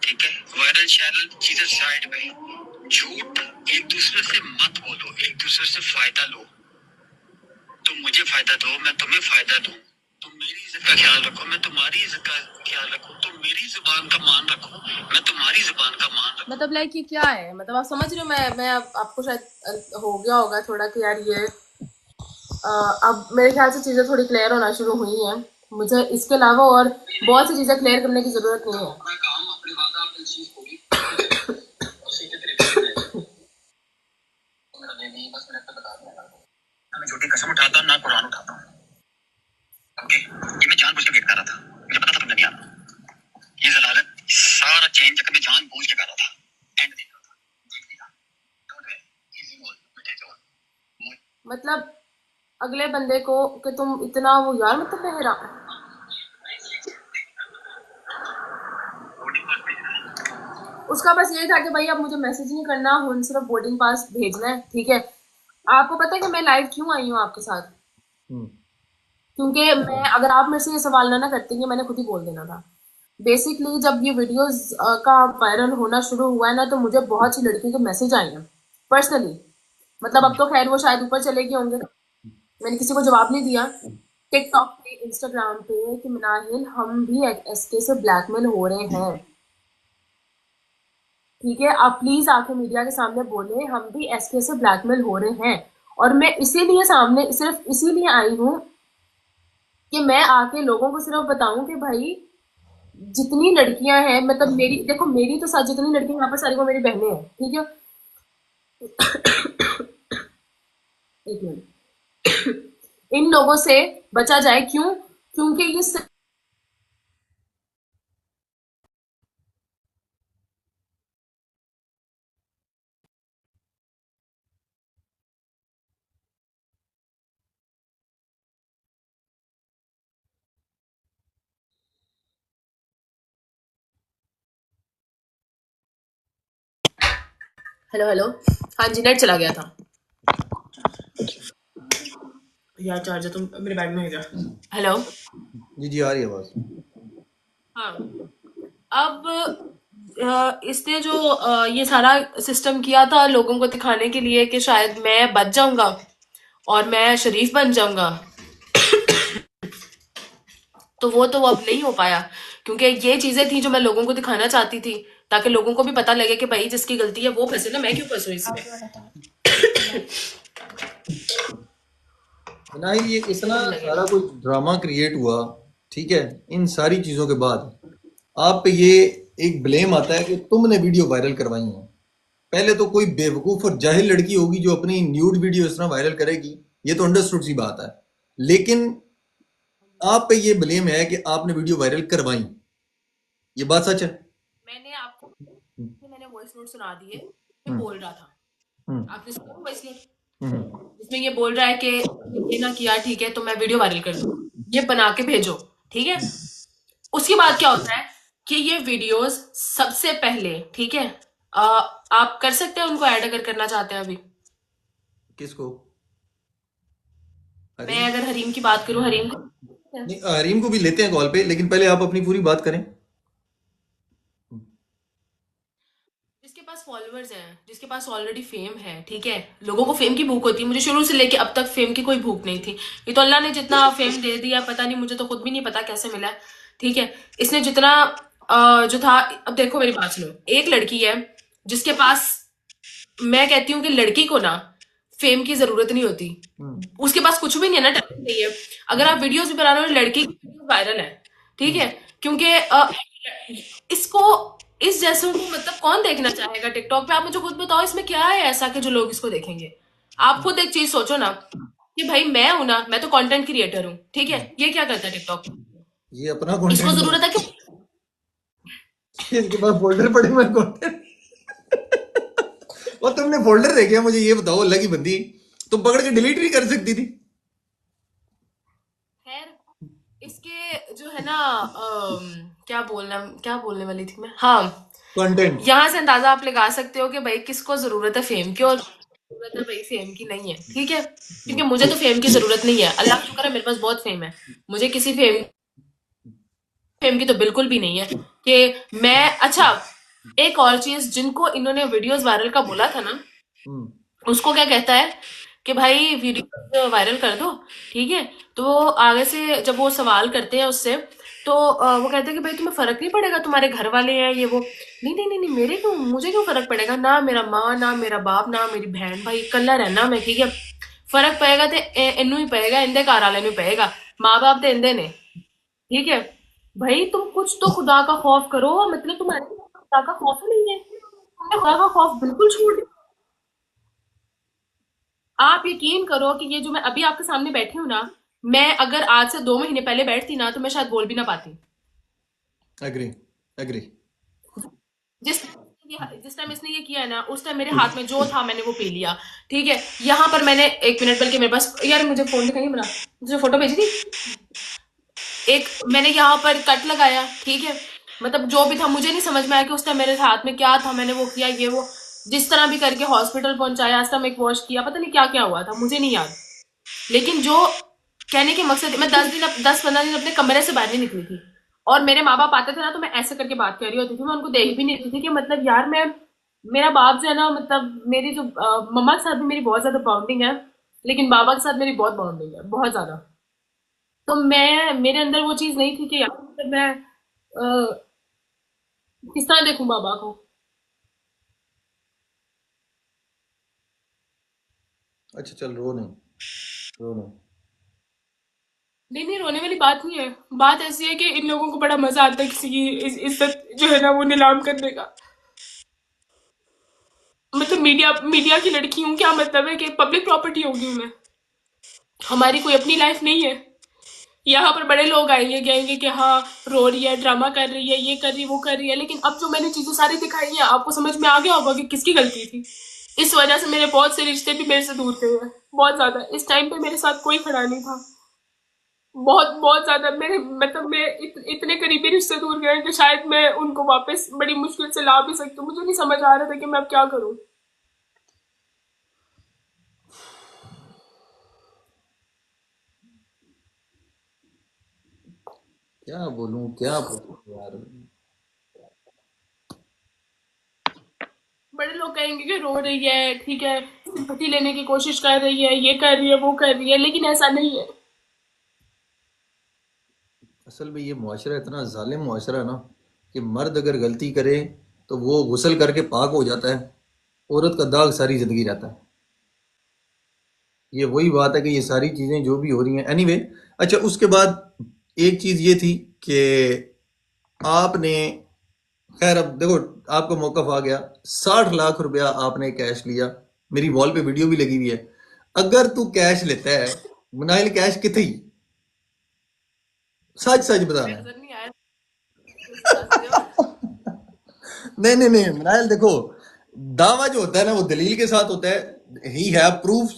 ठीक है, वायरल शायरल चीजें साइड में, झूठ एक दूसरे से मत बोलो, एक दूसरे से फायदा लो। तुम मुझे फायदा दो, मैं तुम्हें फायदा दूं। तुम मेरी इज्जत का ख्याल रखो, मैं तुम्हारी इज्जत का ख्याल रखूं। तुम मेरी जुबान का मान रखो, मैं तुम्हारी जुबान का मान रखूं। मतलब लाइक ये क्या है, मतलब आप समझ रहे हो, मैं आपको शायद हो गया होगा थोड़ा कि यार ये अब मेरे ख्याल से चीज़ें थोड़ी क्लियर होना शुरू हुई हैं। मुझे इसके अलावा और बहुत सी चीज़ें क्लियर करने की ज़रूरत नहीं है। अपना काम अपनी बात आप चीज होगी उसी के तरीके से मेरा बेबी बस मेरे पे बता दूंगा। ना मैं झूठी कसम उठाता हूँ, ना कुरान उठाता हूँ। ओके, ये मैं जानबूझ के वेट कर रहा था, मुझे पता था तुमने नहीं आना। ये जलालत सारा चेंज चक्कर में जानबूझ के कर रहा था। एंड देख रहा था, देख लिया। Don't worry, easy goal, will take over. मतलब अगले बंदे को कि तुम इतना वो यार, मतलब मेरा उसका बस यही था कि भाई अब मुझे मैसेज नहीं करना, हुन सिर्फ बोर्डिंग पास भेजना है, ठीक है। आपको पता है कि मैं लाइव क्यों आई हूँ आपके साथ? क्योंकि मैं, अगर आप मेरे से ये सवाल ना करते कि मैंने खुद ही बोल देना था। बेसिकली जब ये वीडियोस का वायरल होना शुरू हुआ है ना, तो मुझे बहुत सी लड़कियों के मैसेज आए हैं पर्सनली। मतलब अब तो खैर वो शायद ऊपर चले गए होंगे, मैंने किसी को जवाब नहीं दिया। टिकटॉक पे, इंस्टाग्राम पे कि मनाहिल हम भी एसके से ब्लैकमेल हो रहे हैं, ठीक है, आप प्लीज आके मीडिया के सामने बोले हम भी एसके से ब्लैकमेल हो रहे हैं। और मैं इसीलिए सामने, सिर्फ इसीलिए आई हूँ कि मैं आके लोगों को सिर्फ बताऊं कि भाई जितनी लड़कियां हैं, मतलब मेरी देखो, मेरी तो साथ जितनी लड़कियां यहाँ पर सारी को मेरी बहनें हैं, ठीक है। एक मिनट, इन लोगों से बचा जाए, क्यों? क्योंकि ये हेलो हेलो, हाँ जी, नेट चला गया था यार, चार्जर तो मेरे बैग में है क्या? हेलो, जी जी, आ रही है आवाज। हाँ। अब इसने जो ये सारा सिस्टम किया था लोगों को दिखाने के लिए कि शायद मैं बच जाऊंगा और मैं शरीफ बन जाऊंगा, तो वो अब नहीं हो पाया। क्योंकि ये चीजें थी जो मैं लोगों को दिखाना चाहती थी, ताकि लोगों को भी पता लगे कि भाई जिसकी गलती है वो फंसे ना, मैं क्यों फंसू इसमें। नाहिल, ये इतना सारा कुछ ड्रामा क्रिएट हुआ, ठीक है, इन सारी चीजों के बाद आप पे ये एक ब्लेम आता है कि तुमने वीडियो वायरल करवाई है। पहले तो कोई बेवकूफ और जाहिल लड़की होगी जो अपनी न्यूड वीडियो इस तरह वायरल करेगी, ये तो अंडरस्टूड सी बात है। लेकिन आप पे ये ब्लेम है कि आपने वीडियो वायरल करवाई, ये बात सच है? मैंने आपको, मैंने वॉइस नोट सुना दिए, मैं बोल रहा था, आपने सुना वॉइस नोट जिसमें ये बोल रहा है कि ये ना किया, ठीक है, तो मैं वीडियो वायरल कर दूं, ये बना के भेजो, ठीक है। उसके बाद क्या होता है कि ये वीडियोस सबसे पहले, ठीक है, आप कर सकते हैं उनको ऐड अगर करना चाहते हैं अभी। किसको? मैं हरीम? अगर हरीम की बात करूं, हरीम को नहीं, हरीम को भी लेते हैं कॉल पे, लेकिन पहले आप अपनी पूरी बात करें। जिसके पास फॉलोअर्स हैं, जिसके पास ऑलरेडी फेम है, ठीक है, लोगों को फेम की भूख होती है। मुझे शुरू से लेके अब तक फेम की कोई भूख नहीं थी। ये तो अल्लाह ने जितना फेम दे दिया, पता नहीं, मुझे तो खुद भी नहीं पता कैसे मिला है, ठीक है। इसने जितना जो था, अब देखो मेरी बात सुनो, एक लड़की है जिसके पास, मैं कहती हूँ कि लड़की को ना फेम की जरूरत नहीं होती, उसके पास कुछ भी नहीं है ना, टैलेंट नहीं है। अगर आप वीडियोस भी बना रहे हो, लड़की की वीडियो वायरल है, ठीक है, क्योंकि इसको, इस जैसों को मतलब कौन देखना चाहेगा टिकटॉक पे? आप मुझे खुद बताओ, इसमें क्या है ऐसा कि जो लोग इसको देखेंगे? आप खुद एक चीज सोचो ना कि भाई मैं हूं ना, मैं तो कंटेंट क्रिएटर हूँ, ठीक है, ये क्या करता है टिकटॉक पे? ये अपना इसको कंटेंट जरूरत है कि इसके पास फोल्डर पड़े हुए कंटेंट। और तुमने फोल्डर देखे? मुझे ये बताओ, अल्लाह की बंदी, तुम पकड़ के डिलीट भी कर सकती थी। खैर, इसके जो है ना, क्या बोलने वाली थी मैं, हाँ, कंटेंट। यहाँ से अंदाजा आप लगा सकते हो कि भाई किसको जरूरत है फेम की, और जरूरत है भाई फेम की नहीं है, ठीक है। क्योंकि मुझे तो फेम की जरूरत नहीं है, अल्लाह का शुक्र है मेरे पास बहुत फेम है, मुझे किसी फेम की तो बिल्कुल भी नहीं है कि मैं, अच्छा, एक और चीज, जिनको इन्होंने वीडियोस वायरल का बोला था ना, हम्म। उसको क्या कहता है कि भाई वीडियो वायरल कर दो, ठीक है। तो वो आगे से जब वो सवाल करते हैं उससे, तो वो कहते हैं कि भाई तुम्हें फर्क नहीं पड़ेगा, तुम्हारे घर वाले हैं ये वो। नहीं नहीं नहीं नहीं, मेरे क्यों, मुझे क्यों फर्क पड़ेगा, ना मेरा माँ ना मेरा बाप ना मेरी बहन भाई, कल्ला रहना मैं, ठीक है। फर्क पएगा तो इनू ही पएगा, इंदे घर वाले ਨੂੰ पएगा, माँ बाप तो इंदे ने, ठीक है। भाई तुम कुछ तो खुदा का खौफ करो, मतलब तुम्हारे खुदा का खौफ ही नहीं है, तुमने खुदा का खौफ बिल्कुल छोड़ दिया। आप यकीन करो कि ये जो मैं अभी आपके सामने बैठी हूँ ना, मैं अगर आज से 2 महीने पहले बैठती ना तो मैं शायद बोल भी ना पाती। Agree, agree. जिस टाइम इसने ये किया है ना, उस टाइम मेरे हाथ में जो था मैंने वो पी लिया, ठीक है। यहाँ पर मैंने 1 मिनट, बल्कि मेरे पास, यार मुझे फोन दिखाइए, बना मुझे फोटो भेजी थी, एक मैंने यहाँ पर कट लगाया, ठीक है। मतलब जो भी था, मुझे नहीं समझ में आया कि उस टाइम मेरे हाथ में क्या था, मैंने वो किया ये वो, जिस तरह भी करके हॉस्पिटल पहुंचाया, स्टमक वॉश किया, पता नहीं क्या क्या हुआ था, मुझे नहीं याद। लेकिन जो कहने के मकसद, मैं 10 15 दिन अपने कमरे से बाहर नहीं निकली थी, और मेरे माँ बाप आते थे ना तो मैं ऐसे करके बात कर रही होती थी, मैं उनको देख भी नहीं रही थी कि मतलब यार मैं, मेरा बाप जो है ना, मतलब मेरी जो मम्मा के साथ भी मेरी बहुत ज्यादा बॉन्डिंग है, लेकिन बाबा के साथ मेरी बहुत बॉन्डिंग है, बहुत ज्यादा। तो मैं, मेरे अंदर वो चीज नहीं थी कि यार मतलब मैं किस तरह देखूं बाबा को। अच्छा चल, रो नहीं, रो नहीं। नहीं नहीं, रोने वाली बात नहीं है, बात ऐसी है कि इन लोगों को बड़ा मजा आता है किसी की इज्जत जो है ना वो नीलाम करने का। मतलब मीडिया मीडिया की लड़की हूँ, क्या मतलब है कि पब्लिक प्रॉपर्टी होगी हूँ मैं, हमारी कोई अपनी लाइफ नहीं है। यहाँ पर बड़े लोग आएंगे, कहेंगे कि हाँ रो रही है, ड्रामा कर रही है, ये कर रही है, वो कर रही है, लेकिन अब जो मैंने चीजें सारी दिखाई हैं, आपको समझ में आ गया होगा कि किसकी गलती थी। इस वजह से मेरे बहुत से रिश्ते भी मेरे से दूर गए हैं, बहुत ज्यादा। इस टाइम पे मेरे साथ कोई खड़ा नहीं था, बहुत बहुत ज्यादा मेरे, मतलब मैं इतने करीबी रिश्ते दूर गए कि शायद मैं उनको वापस बड़ी मुश्किल से ला भी सकती हूँ। मुझे नहीं समझ आ रहा था कि मैं अब क्या करूँ। क्या बोलूं यार। बड़े लोग कहेंगे कि रो रही है, ठीक है, सिंपैथी लेने की कोशिश कर रही है, ये कर रही है, वो कर रही है, लेकिन ऐसा नहीं है। असल में ये मुआशरा इतना जालिम मुआशरा है ना, कि मर्द अगर गलती करे तो वो गुस्ल करके पाक हो जाता है, औरत का दाग सारी जिंदगी रहता है। ये वही बात है कि ये सारी चीज़ें जो भी हो रही हैं, एनीवे। अच्छा, उसके बाद एक चीज़ ये थी कि आपने, खैर अब देखो, आपका मौकफ आ गया, 60 लाख रुपया आपने कैश लिया, मेरी वॉल पे वीडियो भी लगी हुई है। अगर तू कैश लेता है, मुनाइल कैश कितनी, सच सच बताना है। नजर नहीं आया, बता सकते हो। नहीं नहीं नहीं मुनाइल, देखो, दावा जो होता है ना वो दलील के साथ होता है, he have proof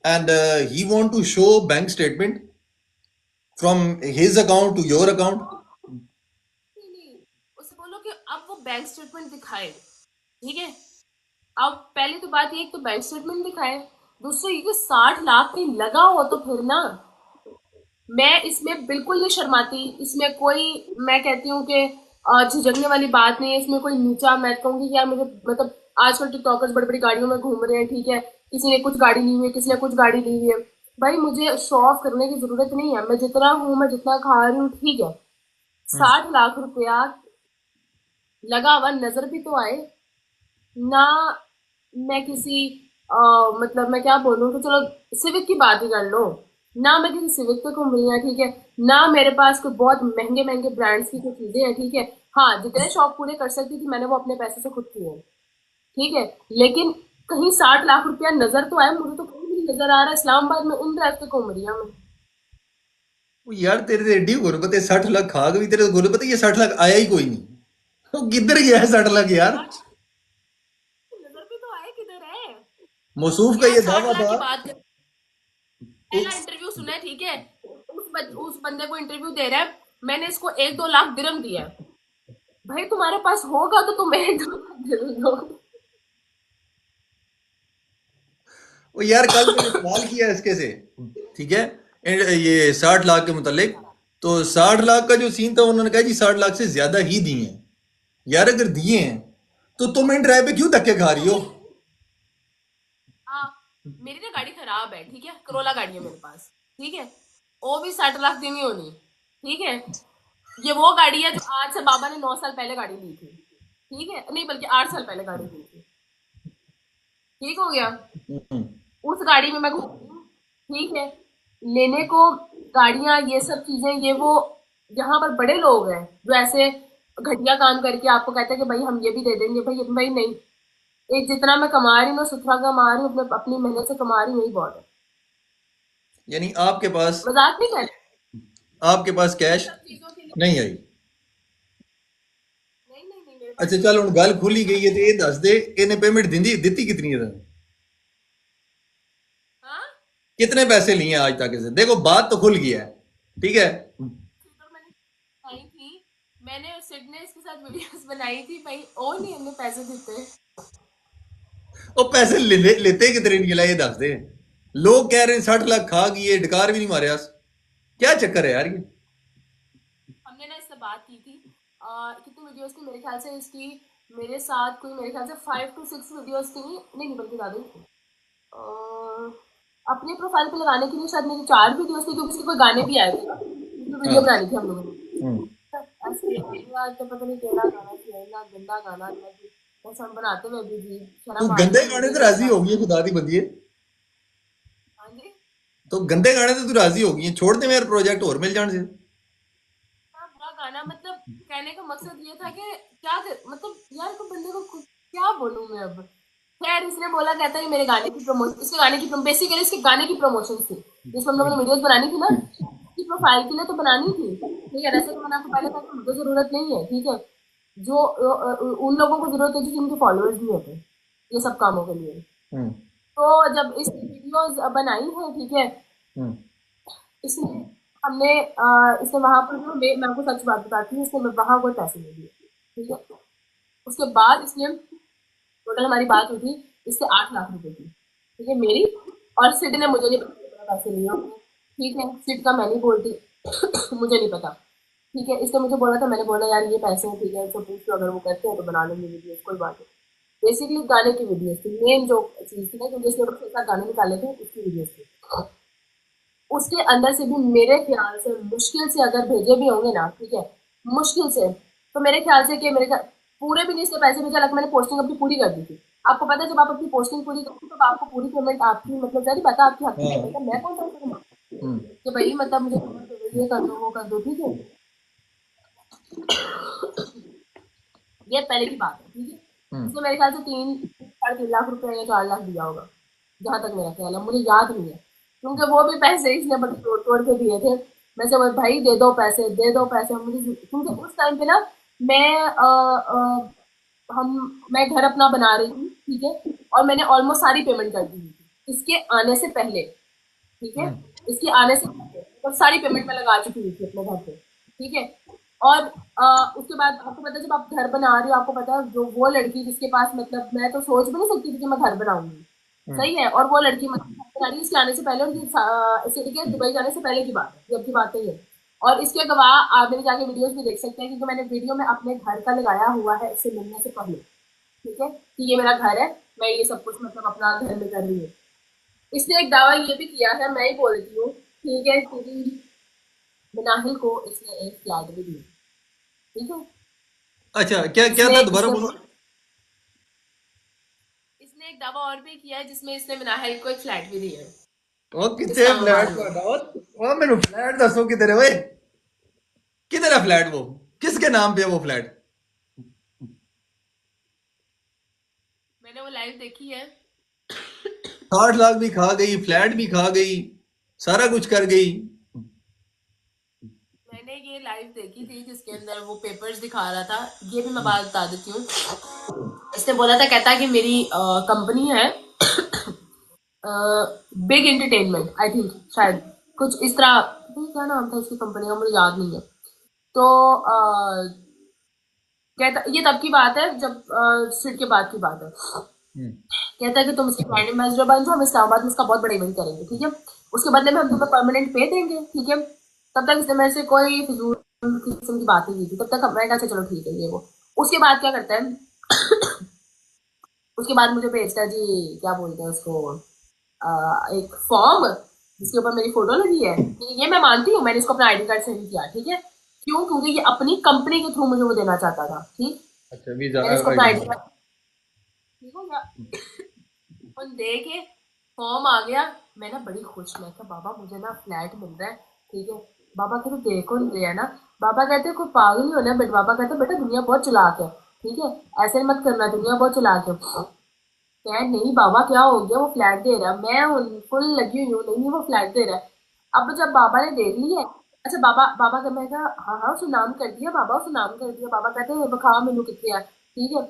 and he want to show bank statement from his account to your account. नहीं नहीं, उसे बोलो कि अब वो बैंक स्टेटमेंट दिखाए, ठीक है। अब पहली तो बात ये, एक तो बैंक स्टेटमेंट दिखाए, दूसरा ये कि 60 लाख कहीं लगा हो तो फिर ना, मैं इसमें बिल्कुल नहीं शर्माती, इसमें कोई, मैं कहती हूँ कि झिझकने वाली बात नहीं है, इसमें कोई नीचा, मैं कहूंगी कि यार मुझे, मतलब आजकल टिकटॉकर्स बड़ी बड़ी गाड़ियों में घूम रहे हैं, ठीक है, किसी ने कुछ गाड़ी ली हुई है, किसी ने कुछ गाड़ी ली हुई है। भाई मुझे शो ऑफ करने की जरूरत नहीं है, मैं जितना हूँ, मैं जितना खा रही हूँ, ठीक है। 60 लाख रुपया लगा हुआ नजर भी तो आए ना। मैं किसी मतलब मैं क्या बोलूँ, तो चलो सिविक की बात ही कर लो, ना मैं किसी सिविक पे घूम रही है, ठीक है, ना मेरे पास कोई बहुत महंगे महंगे ब्रांड्स की कोई चीजें हैं, ठीक है। हाँ, जितने शौक पूरे कर सकती थी मैंने वो अपने पैसे से खुद किए हैं, ठीक है। लेकिन कहीं 60 लाख रुपया नजर तो आए, मुझे तो कहीं भी नहीं नजर आ रहा। इस्लामाबाद में इन ड्राइव पे घूम रही हूँ मैं। वो यार तेरे तो एडी गुरबत है, 60 लाख खा गई, तेरे तो गुरबत है, ये 60 लाख आया ही कोई नहीं। वो किधर गया है 60 लाख यार। यार नजर भी तो आए किधर है। मौसूफ का यार ये साठ दावा लाख था। की बात कर, पहला उस इंटरव्यू सुना है, ठीक है। उस बंदे को इंटरव्यू दे रहा है, मैंने इसको 1 2 लाख दिरम दिया है। भाई तुम्हारे पास होगा तो तुम 1 2 लाख दे दो। वो यार कल मैंने सवाल किया इसके से, ठीक है, ये 60 लाख के मुतालिक। तो 60 लाख का जो सीन था, उन्होंने कहा जी 60 लाख से ज्यादा ही दिए हैं। यार अगर दिए हैं तो तुम इन ड्राइव पे क्यों धक्के खा रही हो? मेरी ना गाड़ी खराब है, ठीक है, करोला गाड़ी है मेरे पास, ठीक है, वो भी 60 लाख की नहीं होनी, ठीक है। ये वो गाड़ी है जो आज से बाबा ने 9 साल पहले गाड़ी ली थी, ठीक है, नहीं बल्कि 8 साल पहले गाड़ी ली थी, ठीक हो गया। हम्म, उस गाड़ी में मैं घूमती हूँ, ठीक है। लेने को गाड़ियां ये सब चीजें ये वो, यहाँ पर बड़े लोग हैं जो ऐसे घटिया काम करके आपको कहते हैं कि भाई हम ये भी दे देंगे, भाई भाई नहीं, एक जितना मैं कमा रही हूँ ना, सुथरा कमा रही हूँ, अपने अपनी मेहनत से कमा रही हूँ, यही बहुत है। यानी आपके पास मजाक नहीं कर रही, आपके पास कैश सब चीजों के लिए। नहीं आई? नहीं नहीं नहीं, मेरे अच्छा पास चल, हुण गल खुली गई है तो ये दस दे, इन्हें पेमेंट दी कितनी है तैਨੂੰ? हाँ, कितने पैसे लिए आज तक इसे? देखो बात तो खुल गई है, ठीक है। तो मैंने बनाई थी, मैंने सिड ने इसके साथ वीडियोस बनाई थी भाई, ओ नहीं हमने पैसे देते। वो पैसे लेते कितने नहीं ला, ये दस दे। लोग कह रहे हैं 60 लाख खा गई है, डकार भी नहीं मारे आस। क्या चक्कर है यार ये? हमने ना इससे बात की थी, कितनी वीडियोस थी, मेरे ख्याल से इसकी मेरे साथ कोई, मेरे ख्याल से 5 to 6 वीडियोस थी, नहीं बल्कि ज़्यादा ही थी। अपने प्रोफाइल पे लगाने के लिए शायद मेरी 4 वीडियोस थी, क्योंकि उसके कोई गाने भी आए थे ना, उसमें वीडियो हाँ। बनानी थी हम लोगों ने। हम्म। ऐसे यार तो पता नहीं केड़ा गाना थी, इतना गंदा गाना था कि बस हम बनाते हुए भी जी तू शर्म आ रही गंदे थी गाने मुझे तो कि राजी बंदा। होगी खुदा दी बंदी है। हाँ जी। तो गंदे गाने तो तू राजी होगी है, छोड़ दे मेरे प्रोजेक्ट और मिल जाने से। हाँ, बुरा गाना मतलब कहने का मकसद ये था कि क्या मतलब यार को बंदे को क्या बोलूं मैं अब। खैर इसने बोला, कहता है कि मेरे गाने की प्रमोशन, इसके गाने की बेसिकली इसके गाने की प्रमोशन थी, जिसमें हम लोगों ने वीडियोस बनानी थी ना, उसकी प्रोफाइल के लिए तो बनानी थी, ठीक है। वैसे तो मैंने आपको पहले कहा कि मुझे जरूरत नहीं है, ठीक है, जो उन लोगों को जरूरत है जिनके फॉलोअर्स भी होते हैं ये सब कामों के लिए। हम्म। तो जब इसने वीडियोस बनाई है, ठीक है, हम्म। इसने हमने इसने वहां पर जो मैं आपको सच बात बताती हूँ, इसने वहां कोई पैसे नहीं दिए, ठीक है। उसके बाद इसने टोटल हमारी बात हुई थी इससे 8 लाख रुपए की, ठीक है, मेरी। और सिड ने मुझे नहीं पता कितना पैसे लिए होंगे, ठीक है, सिड का मैं नहीं बोलती मुझे नहीं पता, ठीक है। इसने मुझे बोला था, मैंने बोला यार ये पैसे हैं, ठीक है, इससे पूछ लो, अगर वो करते हैं तो बना लेंगे वीडियो, कोई बात नहीं। बेसिकली गाने की वीडियोस थी मेन जो चीज थी ना, क्योंकि इसने अपने साथ गाने निकाले थे, उसकी वीडियोस थी। उसके अंदर से भी मेरे ख्याल से मुश्किल से अगर भेजे भी होंगे ना, ठीक है, मुश्किल से, तो मेरे ख्याल से कि पूरे भी नहीं इसके पैसे भेजे, हालांकि मैंने पोस्टिंग अपनी पूरी कर दी थी। आपको पता है जब आप अपनी पोस्टिंग पूरी करते हो तो आपको पूरी पेमेंट आपकी, मतलब जल्दी पता आपकी हक की हाँ। पेमेंट है, मैं कौन सा करूँ हम्म। कि भाई मतलब मुझे पेमेंट दे दो, ये कर दो वो कर दो, ठीक है। ये पहले की बात है, ठीक है। हम्म। इसने मेरे ख्याल से 3 साढ़े 3 लाख रुपए या 4 लाख दिया होगा, जहां तक मेरा ख्याल है, मुझे याद नहीं है, क्योंकि वो भी पैसे इसने बड़े तोड़ तोड़ के दिए थे। मैं से बोल भाई दे दो पैसे, दे दो पैसे, मुझे क्योंकि उस टाइम पे ना मैं मैं घर अपना बना रही थी, ठीक है, और मैंने ऑलमोस्ट सारी पेमेंट कर दी थी इसके आने से पहले, ठीक है, हम्म। इसके आने से पहले मतलब सारी पेमेंट मैं लगा चुकी हुई थी अपने घर पे, ठीक है। और उसके बाद आपको पता है जब आप घर बना रहे हो, आपको पता है जो वो लड़की जिसके पास, मतलब मैं तो सोच भी नहीं सकती थी कि मैं घर बनाऊंगी, हम्म। सही है, और वो लड़की मतलब घर बना रही है इसके आने से पहले, और सिटी के दुबई जाने से पहले की बात है, जब की बात है ये। और इसके गवाह आप मेरे जाके वीडियोस भी देख सकते हैं, क्योंकि मैंने वीडियो में अपने घर का लगाया हुआ है इससे मिलने से पहले, ठीक है, कि ये मेरा घर है, मैं ये सब कुछ मतलब अपना घर में कर रही हूँ। इसने एक दावा ये भी किया है, मैं ही बोलती हूँ, ठीक है, क्योंकि मुनाहिल को इसने एक फ्लैट भी दिया, ठीक है। अच्छा क्या क्या इसने था, दोबारा इसने बोलो। इसने एक दावा और भी किया है जिसमें इसने मुनाहिल को एक फ्लैट भी दिया है वो कितने इस्लामाबाद फ्लैट में। ਤੁਹਾਡਾ? ਉਹ ਮੈਨੂੰ फ्लैट दसो किधर है ओए? किधर है फ्लैट? वो किसके नाम पे है वो फ्लैट? मैंने वो लाइव देखी है। 60 लाख भी खा गई, फ्लैट भी खा गई, सारा कुछ कर गई। मैंने ये लाइव देखी थी जिसके अंदर वो पेपर्स दिखा रहा था, ये भी मैं बात बता देती हूँ। इसने बोला था, कहता है कि मेरी कंपनी है बिग एंटरटेनमेंट, आई थिंक शायद कुछ इस तरह, क्या नाम था इसकी कंपनी का मुझे याद नहीं है। तो कहता, ये तब की बात है जब सिड के बाद की बात है। कहता है कि तुम इसके ब्रांड एम्बेसडर बन जाओ, हम इस्लामाबाद में इसका बहुत बड़ा इवेंट करेंगे, ठीक है, उसके बदले में हम तुम्हें परमानेंट पे देंगे, ठीक है। तब तक इसने मेरे से कोई फिजूल किस्म की बात नहीं की थी, तब तक मैं कहा चलो ठीक है ये वो। उसके बाद क्या करता है उसके बाद मुझे भेजता है जी, क्या बोलते हैं उसको, एक फॉर्म जिसके ऊपर मेरी फोटो लगी है। ये मैं मानती हूँ, मैंने इसको अपना आईडी कार्ड सेंड किया, ठीक है। क्यों? क्योंकि ये अपनी कंपनी के थ्रू मुझे वो देना चाहता था, ठीक। अच्छा, वीजा मैंने इसको अपना आईडी। आईडी कार्ड, ठीक हो गया, उन दे के फॉर्म आ गया। मैं ना बड़ी खुश, मैं कहा बाबा मुझे ना फ्लैट मिल रहा है, ठीक है। बाबा कहते देखो नहीं रहे है ना, बाबा कहते कोई पागल नहीं होना, बट बाबा कहते बेटा दुनिया बहुत चालाक है, ठीक है, ऐसे मत करना, दुनिया बहुत चालाक है। मैं नहीं बाबा क्या हो गया, वो फ्लैट दे रहा है, मैं फुल लगी हुई हूँ, नहीं वो फ्लैट दे रहा है। अब जब बाबा ने देख लिया, अच्छा बाबा बाबा का मैं कहा हाँ हाँ उसने नाम कर दिया, बाबा उसने नाम कर दिया। बाबा कहते हैं बखा मैनू कितने है, ठीक है।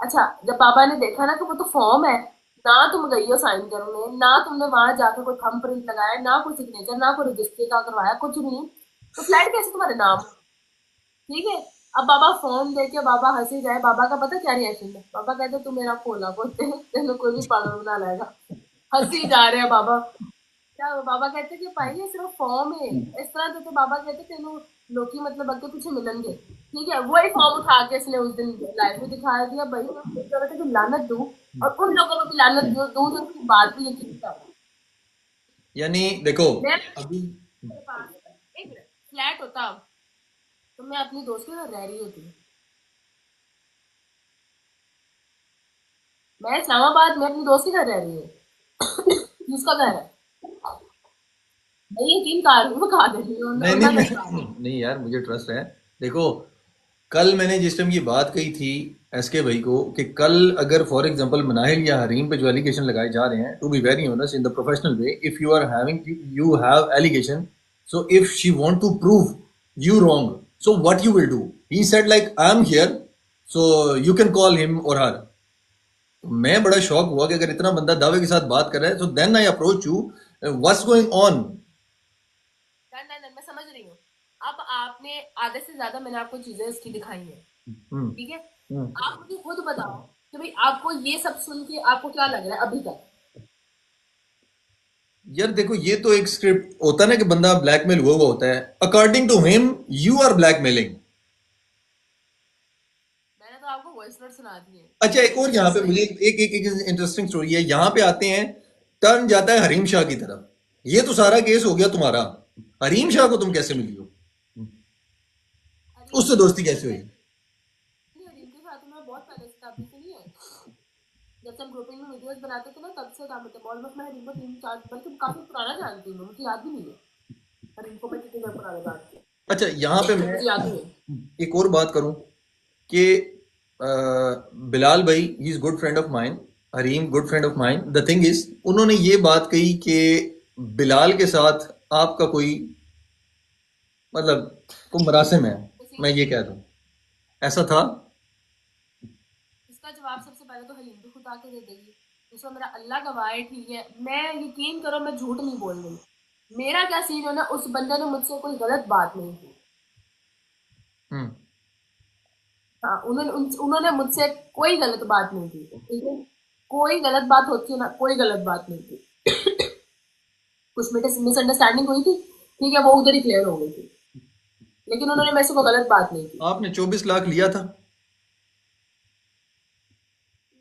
अच्छा जब बाबा ने देखा ना कि वो तो फॉर्म है, ना तुम गई हो साइन करने, ना तुमने वहां जाकर कोई थंब प्रिंट लगाया, ना कोई सिग्नेचर, ना कोई रजिस्ट्री का करवाया, कुछ नहीं, तो फ्लैट कैसे तुम्हारे नाम, ठीक है। अब बाबा फोन देके बाबा हंसी जाए, बाबा का पता क्या रिएक्शन है, बाबा कहते तू मेरा खोला बोलते तेन कोई भी पागल बना लेगा। हंसी जा रहे हैं बाबा। क्या बाबा कहते कि भाई ये सिर्फ फॉर्म है, इस तरह से तो बाबा कहते तेनू लोकी मतलब अगे पीछे मिलेंगे, ठीक है। वही फॉर्म उठा के इसने उस दिन लाइव में दिखा दिया। भाई मैं कह रहा था कि लानत दूं, और उन लोगों को भी लानत दूं तो उसकी बात भी यकीन कर। यानी देखो मैं अभी। मेरे पास एक मिनट फ्लैट होता तो मैं अपनी दोस्त के घर रह रही होती। मैं इस्लामाबाद में अपनी दोस्त के घर रह रही हूँ। किसका घर है भाई, यकीन कर, वो खा दे रही हूँ, नहीं नहीं उन्होंने बता नहीं नहीं यार, मुझे ट्रस्ट है। देखो, कल मैंने जिस टाइम ये बात कही थी एसके भाई को कि कल अगर फॉर एग्जांपल मनाहिल या हरीम पे जो एलिगेशन लगाए जा रहे हैं, to be very honest in the professional way, if you are having, you have allegation, so if she want to prove you wrong, so what you will do? He said like I am here, so you can call him or her. तो मैं बड़ा shock हुआ कि अगर इतना बंदा दावे के साथ बात कर रहा है, so then I approach you, what's going on? नहीं, मैं समझ रही हूँ। अब आपने आधे से ज्यादा मैंने आपको चीजें इसकी दिखाई है, हम्म ठीक है। हम्म। आप मुझे खुद बताओ कि भाई आपको ये सब सुन के आपको क्या लग रहा है अभी तक। यार देखो, ये तो एक स्क्रिप्ट होता है ना कि बंदा ब्लैकमेल हुआ हुआ होता है। According to him you are blackmailing. मैंने तो आपको वॉइस नोट सुना दिए, अच्छा, एक और यहाँ पे सही मुझे एक इंटरेस्टिंग स्टोरी है। यहाँ पे आते हैं, टर्न जाता है हरीम शाह की तरफ। ये तो सारा केस हो गया तुम्हारा। हरीम शाह को तुम कैसे मिली हो? हरीम उससे के दोस्ती साथ कैसे तो हुई? हरीम के साथ तो मैं बहुत पहले से था, अभी से नहीं है। जब से हम ग्रुपिंग में वीडियोस बनाते थे ना तब से था, मतलब ऑलमोस्ट मैं हरीम को 3-4 बल्कि काफी पुराना जानती हूँ, मुझे याद भी नहीं है हरीम को मैं कितनी देर पुराना जानती अच्छा, यहाँ पे हूँ, मैं मुझे याद नहीं है। एक और बात करूं कि बिलाल भाई he is good friend of mine, Hareem good friend of mine. The thing is, उन्होंने ये बात कही कि बिलाल के साथ आपका कोई मतलब कोई मरासिम है। उसी मैं ये कह दूं, ऐसा था? इसका जवाब सबसे पहले तो हलीम भी खुद आके दे देगी। दूसरा मेरा अल्लाह गवाह है, ठीक है, मैं यकीन करो मैं झूठ नहीं बोल रही। मेरा क्या सीन है ना, उस बंदे ने मुझसे कोई गलत बात नहीं की। हम्म हाँ, उन्होंने मुझसे कोई गलत बात नहीं की, ठीक है। कोई गलत बात होती है ना, कोई गलत बात नहीं की। कुछ मिसअंडरस्टैंडिंग हुई थी, ठीक है, वो उधर ही क्लियर हो गई थी, लेकिन उन्होंने मेरे से कोई गलत बात नहीं की। आपने 24 लाख लिया था।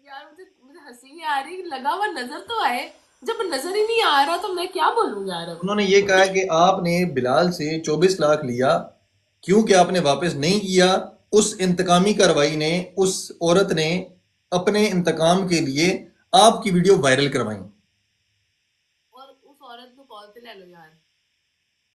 यार मुझे मुझे हंसी नहीं आ रही, लगा हुआ नजर तो आए, जब नजर ही नहीं आ रहा तो मैं क्या बोलूं यार अब। उन्होंने ये कहा कि आपने बिलाल से 24 लाख लिया, क्योंकि आपने वापस नहीं किया। उस इंतकामी कार्रवाई ने, उस औरत ने अपने इंतकाम के लिए आपकी वीडियो वायरल करवाई। और उस औरत को कॉल पे ले लो यार।